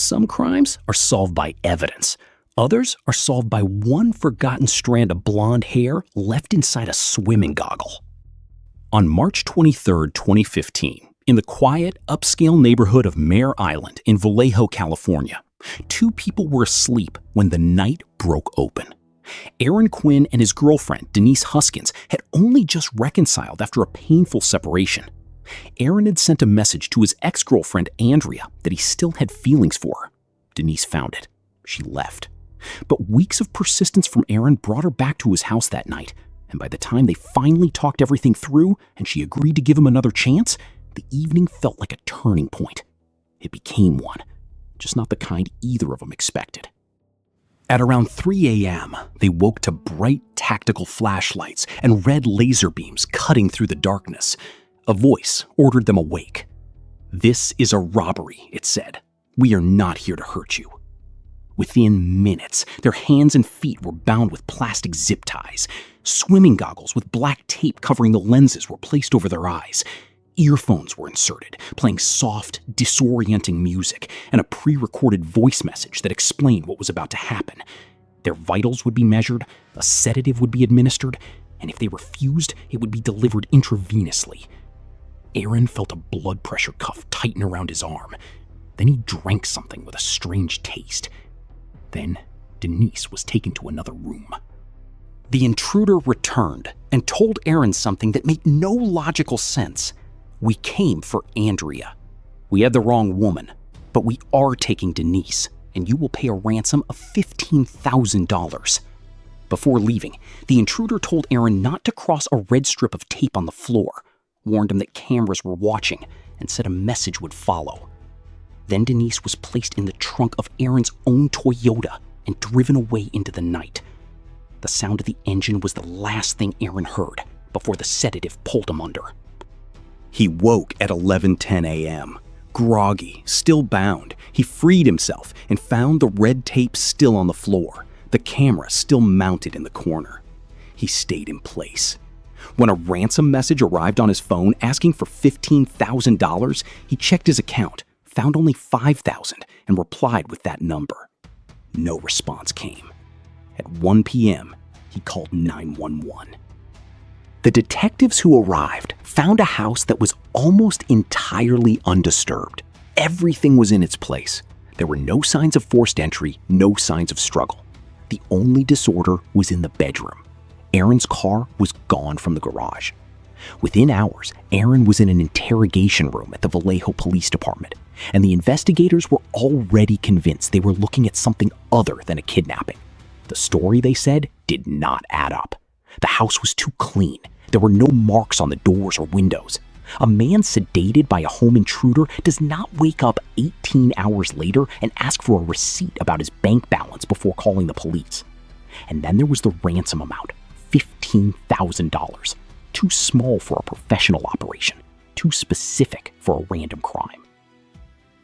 Some crimes are solved by evidence. Others are solved by one forgotten strand of blonde hair left inside a swimming goggle. On March 23, 2015, in the quiet, upscale neighborhood of Mare Island in Vallejo, California, two people were asleep when the night broke open. Aaron Quinn and his girlfriend, Denise Huskins, had only just reconciled after a painful separation. Aaron had sent a message to his ex-girlfriend, Andrea, that he still had feelings for her. Denise found it. She left. But weeks of persistence from Aaron brought her back to his house that night, and by the time they finally talked everything through and she agreed to give him another chance, the evening felt like a turning point. It became one, just not the kind either of them expected. At around 3 a.m., they woke to bright tactical flashlights and red laser beams cutting through the darkness. A voice ordered them awake. "This is a robbery," it said. "We are not here to hurt you." Within minutes, their hands and feet were bound with plastic zip ties. Swimming goggles with black tape covering the lenses were placed over their eyes. Earphones were inserted, playing soft, disorienting music, and a pre-recorded voice message that explained what was about to happen. Their vitals would be measured, a sedative would be administered, and if they refused, it would be delivered intravenously. Aaron felt a blood pressure cuff tighten around his arm. Then he drank something with a strange taste. Then Denise was taken to another room. The intruder returned and told Aaron something that made no logical sense. "We came for Andrea. We had the wrong woman, but we are taking Denise, and you will pay a ransom of $15,000. Before leaving, the intruder told Aaron not to cross a red strip of tape on the floor, warned him that cameras were watching, and said a message would follow. Then Denise was placed in the trunk of Aaron's own Toyota and driven away into the night. The sound of the engine was the last thing Aaron heard before the sedative pulled him under. He woke at 11:10 a.m. Groggy, still bound, he freed himself and found the red tape still on the floor, the camera still mounted in the corner. He stayed in place. When a ransom message arrived on his phone asking for $15,000, he checked his account, found only $5,000, and replied with that number. No response came. At 1 p.m., he called 911. The detectives who arrived found a house that was almost entirely undisturbed. Everything was in its place. There were no signs of forced entry, no signs of struggle. The only disorder was in the bedroom. Aaron's car was gone from the garage. Within hours, Aaron was in an interrogation room at the Vallejo Police Department, and the investigators were already convinced they were looking at something other than a kidnapping. The story, they said, did not add up. The house was too clean. There were no marks on the doors or windows. A man sedated by a home intruder does not wake up 18 hours later and ask for a receipt about his bank balance before calling the police. And then there was the ransom amount, $15,000. Too small for a professional operation, too specific for a random crime.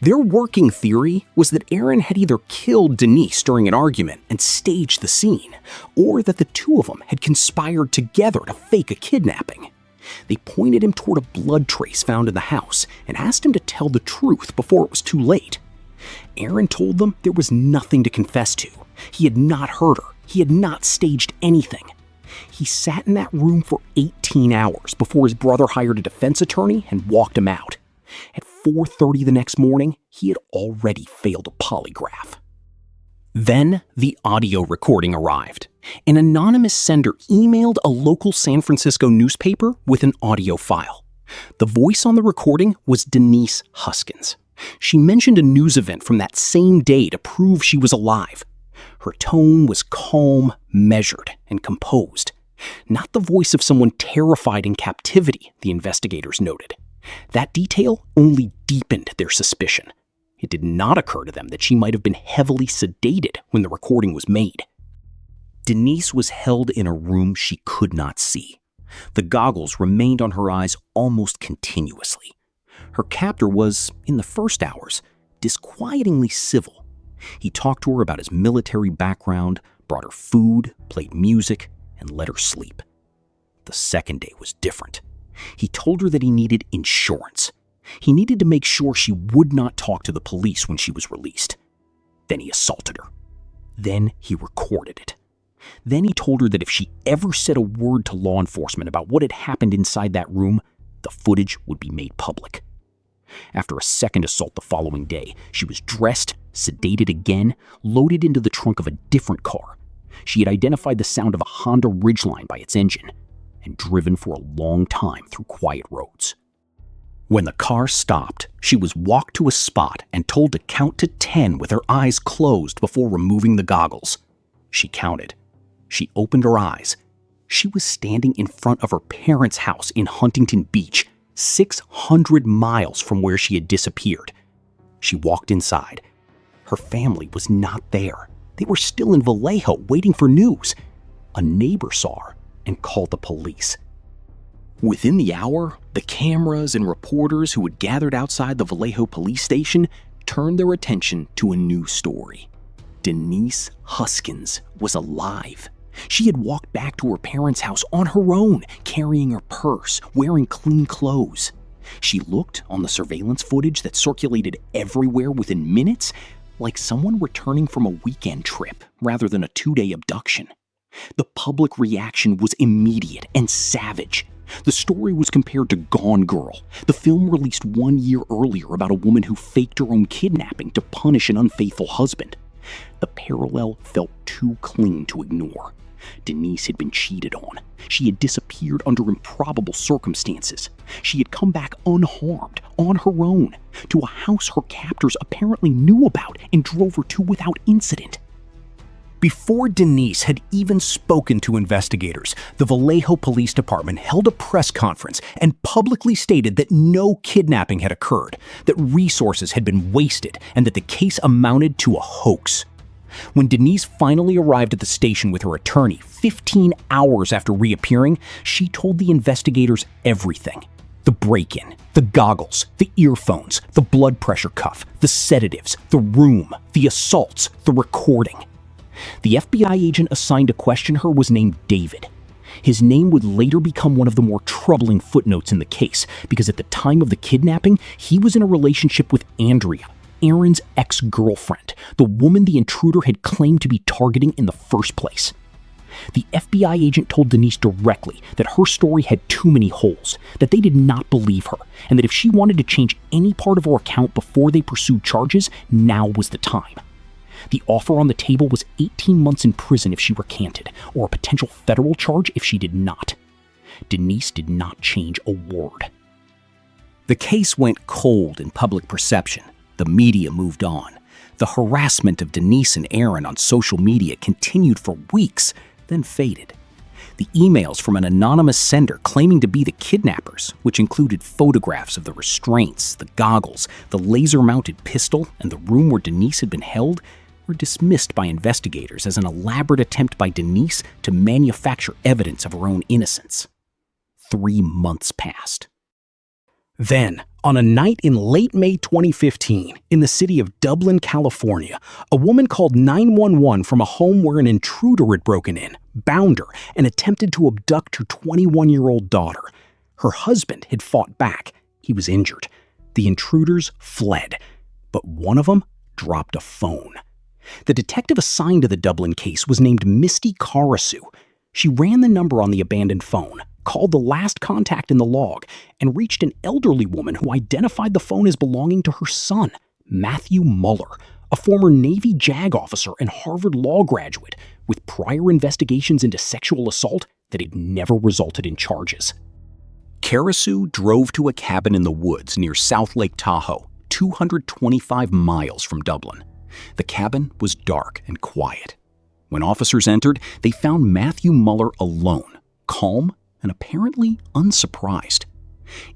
Their working theory was that Aaron had either killed Denise during an argument and staged the scene, or that the two of them had conspired together to fake a kidnapping. They pointed him toward a blood trace found in the house and asked him to tell the truth before it was too late. Aaron told them there was nothing to confess to. He had not hurt her. He had not staged anything. He sat in that room for 18 hours before his brother hired a defense attorney and walked him out. At 4:30 the next morning, he had already failed a polygraph. Then the audio recording arrived. An anonymous sender emailed a local San Francisco newspaper with an audio file. The voice on the recording was Denise Huskins. She mentioned a news event from that same day to prove she was alive. Her tone was calm, measured, and composed. Not the voice of someone terrified in captivity, the investigators noted. That detail only deepened their suspicion. It did not occur to them that she might have been heavily sedated when the recording was made. Denise was held in a room she could not see. The goggles remained on her eyes almost continuously. Her captor was, in the first hours, disquietingly civil. He talked to her about his military background, brought her food, played music, and let her sleep. The second day was different. He told her that he needed insurance. He needed to make sure she would not talk to the police when she was released. Then he assaulted her. Then he recorded it. Then he told her that if she ever said a word to law enforcement about what had happened inside that room, the footage would be made public. After a second assault the following day, she was dressed, sedated again, loaded into the trunk of a different car. She had identified the sound of a Honda Ridgeline by its engine and driven for a long time through quiet roads. When the car stopped, she was walked to a spot and told to count to 10 with her eyes closed before removing the goggles. She counted. She opened her eyes. She was standing in front of her parents' house in Huntington Beach, 600 miles from where she had disappeared. She walked inside. Her family was not there. They were still in Vallejo waiting for news. A neighbor saw her and called the police. Within the hour, the cameras and reporters who had gathered outside the Vallejo police station turned their attention to a new story. Denise Huskins was alive. She had walked back to her parents' house on her own, carrying her purse, wearing clean clothes. She looked, on the surveillance footage that circulated everywhere within minutes, like someone returning from a weekend trip rather than a 2-day abduction. The public reaction was immediate and savage. The story was compared to Gone Girl, the film released 1 year earlier about a woman who faked her own kidnapping to punish an unfaithful husband. The parallel felt too clean to ignore. Denise had been cheated on. She had disappeared under improbable circumstances. She had come back unharmed, on her own, to a house her captors apparently knew about and drove her to without incident. Before Denise had even spoken to investigators, the Vallejo Police Department held a press conference and publicly stated that no kidnapping had occurred, that resources had been wasted, and that the case amounted to a hoax. When Denise finally arrived at the station with her attorney 15 hours after reappearing, she told the investigators everything. The break-in, the goggles, the earphones, the blood pressure cuff, the sedatives, the room, the assaults, the recording. The FBI agent assigned to question her was named David. His name would later become one of the more troubling footnotes in the case, because at the time of the kidnapping, he was in a relationship with Andrea, Aaron's ex-girlfriend, the woman the intruder had claimed to be targeting in the first place. The FBI agent told Denise directly that her story had too many holes, that they did not believe her, and that if she wanted to change any part of her account before they pursued charges, now was the time. The offer on the table was 18 months in prison if she recanted, or a potential federal charge if she did not. Denise did not change a word. The case went cold in public perception. The media moved on. The harassment of Denise and Aaron on social media continued for weeks, then faded. The emails from an anonymous sender claiming to be the kidnappers, which included photographs of the restraints, the goggles, the laser-mounted pistol, and the room where Denise had been held, were dismissed by investigators as an elaborate attempt by Denise to manufacture evidence of her own innocence. 3 months passed. Then, on a night in late May 2015, in the city of Dublin, California, a woman called 911 from a home where an intruder had broken in, bound her, and attempted to abduct her 21-year-old daughter. Her husband had fought back. He was injured. The intruders fled, but one of them dropped a phone. The detective assigned to the Dublin case was named Misty Karasu. She ran the number on the abandoned phone, called the last contact in the log, and reached an elderly woman who identified the phone as belonging to her son, Matthew Muller, a former Navy JAG officer and Harvard Law graduate with prior investigations into sexual assault that had never resulted in charges. Karasu drove to a cabin in the woods near South Lake Tahoe, 225 miles from Dublin. The cabin was dark and quiet. When officers entered, they found Matthew Muller alone, calm and apparently unsurprised.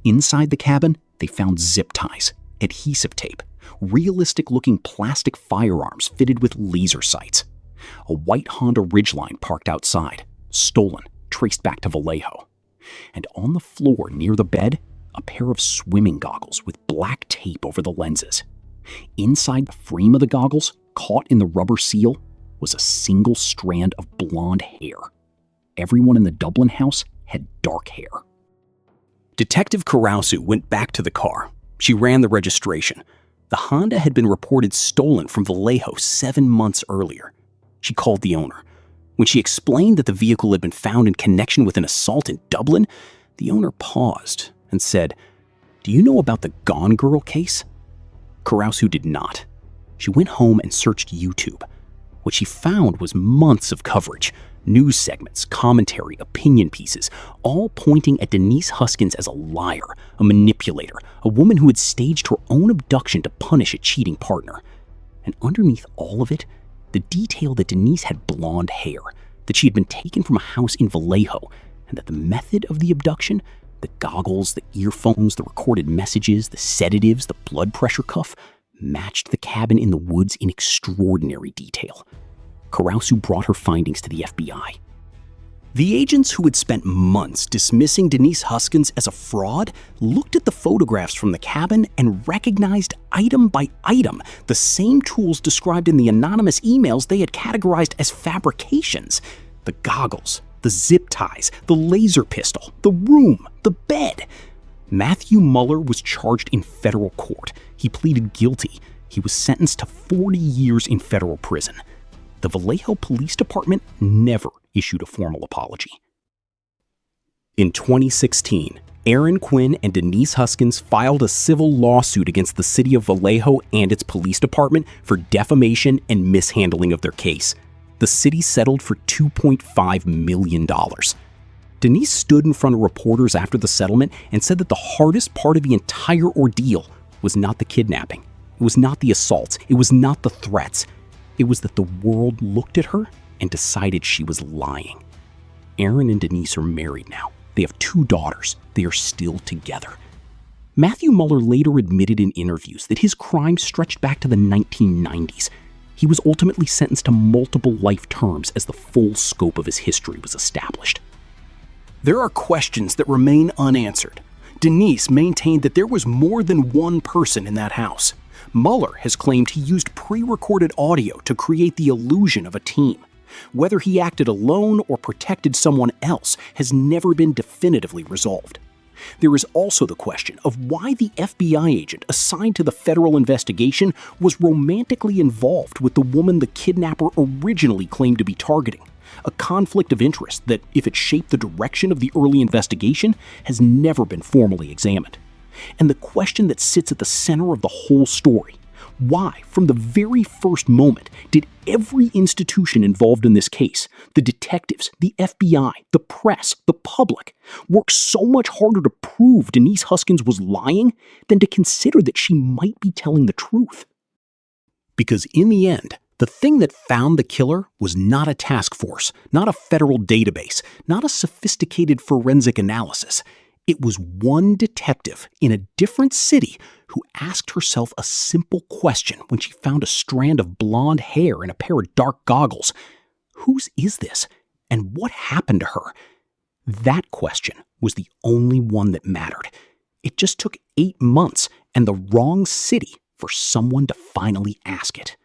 Inside the cabin, they found zip ties, adhesive tape, realistic-looking plastic firearms fitted with laser sights. A white Honda Ridgeline parked outside, stolen, traced back to Vallejo. And on the floor near the bed, a pair of swimming goggles with black tape over the lenses. Inside the frame of the goggles, caught in the rubber seal, was a single strand of blonde hair. Everyone in the Dublin house had dark hair. Detective Karasu went back to the car. She ran the registration. The Honda had been reported stolen from Vallejo 7 months earlier. She called the owner. When she explained that the vehicle had been found in connection with an assault in Dublin, the owner paused and said, "Do you know about the Gone Girl case?" Caruso did not. She went home and searched YouTube. What she found was months of coverage, news segments, commentary, opinion pieces, all pointing at Denise Huskins as a liar, a manipulator, a woman who had staged her own abduction to punish a cheating partner. And underneath all of it, the detail that Denise had blonde hair, that she had been taken from a house in Vallejo, and that the method of the abduction, the goggles, the earphones, the recorded messages, the sedatives, the blood pressure cuff, matched the cabin in the woods in extraordinary detail. Caruso brought her findings to the FBI. The agents who had spent months dismissing Denise Huskins as a fraud looked at the photographs from the cabin and recognized item by item the same tools described in the anonymous emails they had categorized as fabrications. The goggles, the zip ties, the laser pistol, the room, the bed. Matthew Muller was charged in federal court. He pleaded guilty. He was sentenced to 40 years in federal prison. The Vallejo Police Department never issued a formal apology. In 2016, Aaron Quinn and Denise Huskins filed a civil lawsuit against the city of Vallejo and its police department for defamation and mishandling of their case. The city settled for $2.5 million. Denise stood in front of reporters after the settlement and said that the hardest part of the entire ordeal was not the kidnapping. It was not the assaults. It was not the threats. It was that the world looked at her and decided she was lying. Aaron and Denise are married now. They have 2 daughters. They are still together. Matthew Muller later admitted in interviews that his crime stretched back to the 1990s. He was ultimately sentenced to multiple life terms as the full scope of his history was established. There are questions that remain unanswered. Denise maintained that there was more than one person in that house. Muller has claimed he used pre-recorded audio to create the illusion of a team. Whether he acted alone or protected someone else has never been definitively resolved. There is also the question of why the FBI agent assigned to the federal investigation was romantically involved with the woman the kidnapper originally claimed to be targeting. A conflict of interest that, if it shaped the direction of the early investigation, has never been formally examined. And the question that sits at the center of the whole story: why, from the very first moment, did every institution involved in this case, the detectives, the FBI, the press, the public, work so much harder to prove Denise Huskins was lying than to consider that she might be telling the truth? Because in the end, the thing that found the killer was not a task force, not a federal database, not a sophisticated forensic analysis. It was one detective in a different city who asked herself a simple question when she found a strand of blonde hair and a pair of dark goggles. Whose is this? And what happened to her? That question was the only one that mattered. It just took 8 months and the wrong city for someone to finally ask it.